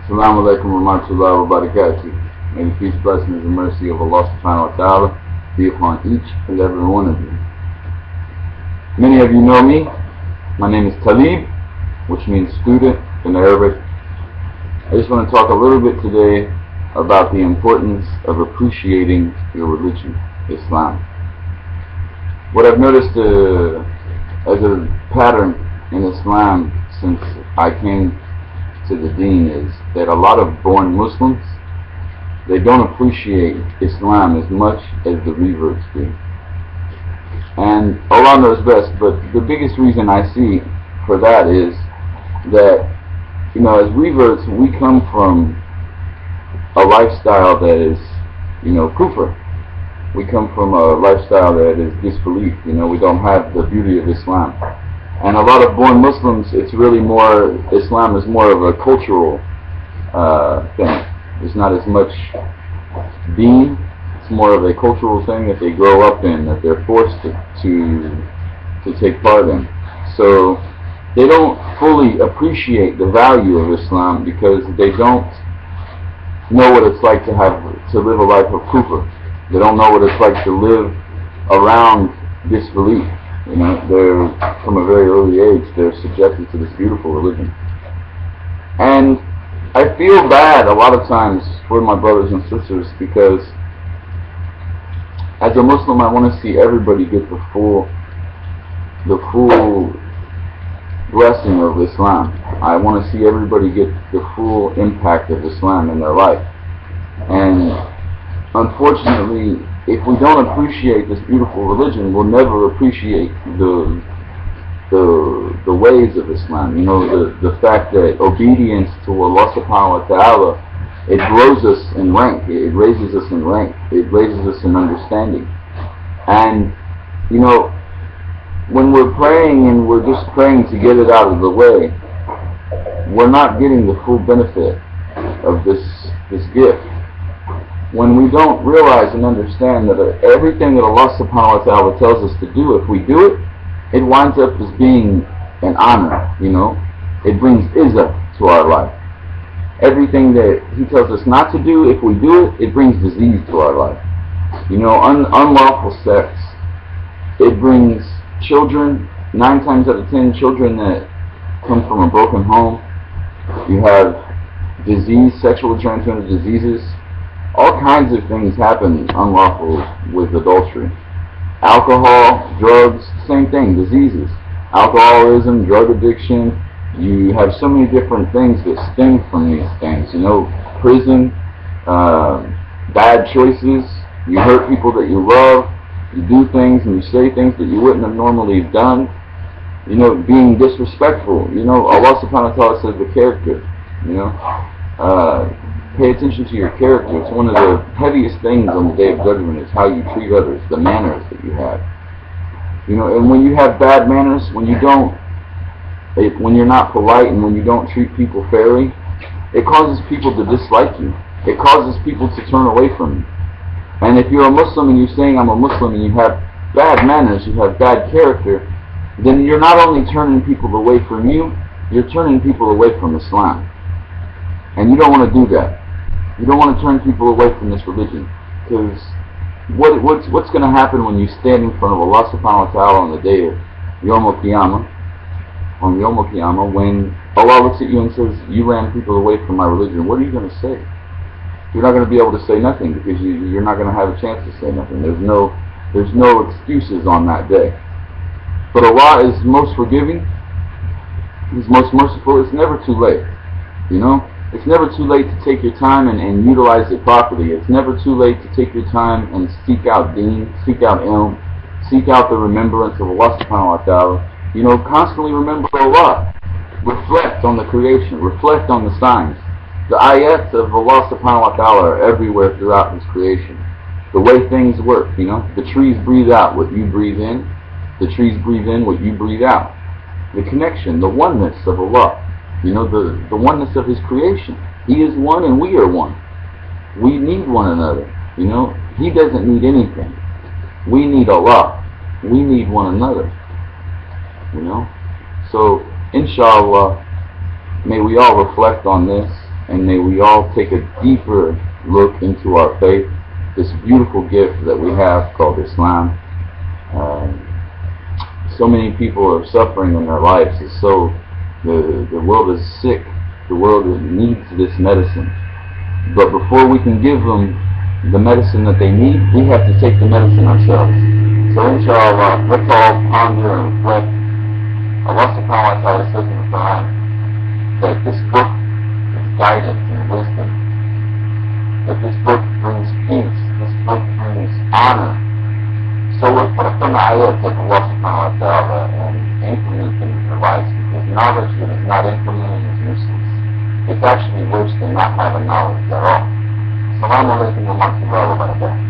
Assalamu alaikum wa rahmatullahi wa barakatuh. May the peace, blessings, and mercy of Allah subhanahu wa ta'ala be upon each and every one of you. Many of you know me. My name is Talib, which means student in Arabic. I just want to talk a little bit today about the importance of appreciating your religion, Islam. What I've noticed as a pattern in Islam since I came to the deen is that a lot of born Muslims, they don't appreciate Islam as much as the reverts do. And Allah knows best, but the biggest reason I see for that is that, as reverts, we come from a lifestyle that is, kufr. We come from a lifestyle that is disbelief. We don't have the beauty of Islam. And a lot of born Muslims, it's really more, Islam is more of a cultural thing. It's not as much deen. It's more of a cultural thing that they grow up in, that they're forced to take part in. So they don't fully appreciate the value of Islam because they don't know what it's like to live a life of kufr. They don't know what it's like to live around disbelief. They're from a very early age, they're subjected to this beautiful religion. And I feel bad a lot of times for my brothers and sisters because as a Muslim, I want to see everybody get the full blessing of Islam. I want to see everybody get the full impact of Islam in their life. And unfortunately, if we don't appreciate this beautiful religion, we'll never appreciate the ways of Islam. The fact that obedience to Allah subhanahu wa ta'ala, it grows us in rank, it raises us in rank, it raises us in understanding. And, when we're praying and we're just praying to get it out of the way, we're not getting the full benefit of this gift. When we don't realize and understand that everything that Allah subhanahu wa ta'ala tells us to do, if we do it, it winds up as being an honor, It brings izzah to our life. Everything that He tells us not to do, if we do it, it brings disease to our life. Unlawful sex, it brings children, 9 times out of 10 children that come from a broken home. You have disease, sexually transmitted diseases. All kinds of things happen unlawful with adultery. Alcohol, drugs, same thing, diseases. Alcoholism, drug addiction. You have so many different things that stem from these things. Prison, bad choices. You hurt people that you love. You do things and you say things that you wouldn't have normally done. Being disrespectful. Allah subhanahu wa ta'ala says the character. Pay attention to your character. It's one of the heaviest things on the Day of Judgment is how you treat others, the manners that you have. And when you have bad manners, when you're not polite and when you don't treat people fairly, it causes people to dislike you. It causes people to turn away from you. And if you're a Muslim and you're saying I'm a Muslim and you have bad manners, you have bad character, then you're not only turning people away from you, you're turning people away from Islam. And you don't want to do that. You don't want to turn people away from this religion, because what's going to happen when you stand in front of Allah subhanahu wa ta'ala on the day of Yawm al-Qiyamah, when Allah looks at you and says, you ran people away from my religion, what are you going to say? You're not going to be able to say nothing, because you're not going to have a chance to say nothing. There's no excuses on that day. But Allah is most forgiving, He's most merciful. It's never too late, It's never too late to take your time and utilize it properly. It's never too late to take your time and seek out deen, seek out ilm, seek out the remembrance of Allah subhanahu wa ta'ala. Constantly remember Allah. Reflect on the creation. Reflect on the signs. The ayats of Allah subhanahu wa ta'ala are everywhere throughout His creation. The way things work, The trees breathe out what you breathe in. The trees breathe in what you breathe out. The connection, the oneness of Allah. The oneness of His creation. He is one and we are one. We need one another. He doesn't need anything. We need Allah. We need one another. So, inshallah, may we all reflect on this and may we all take a deeper look into our faith, this beautiful gift that we have called Islam. So many people are suffering in their lives. The world is sick. The world needs this medicine. But before we can give them the medicine that they need, we have to take the medicine ourselves. So inshallah, let's all ponder and reflect. Allah subhanahu wa ta'ala says in the Quran that this book is guidance and wisdom. That this book brings peace. This book brings honor. So reflect on the ayat of Allah subhanahu wa ta'ala and implement them in your lives, because knowledge that is not implemented is useless. It's actually worse than not having knowledge at all. Assalamu alaikum wa rahmatullahi wa barakatuh.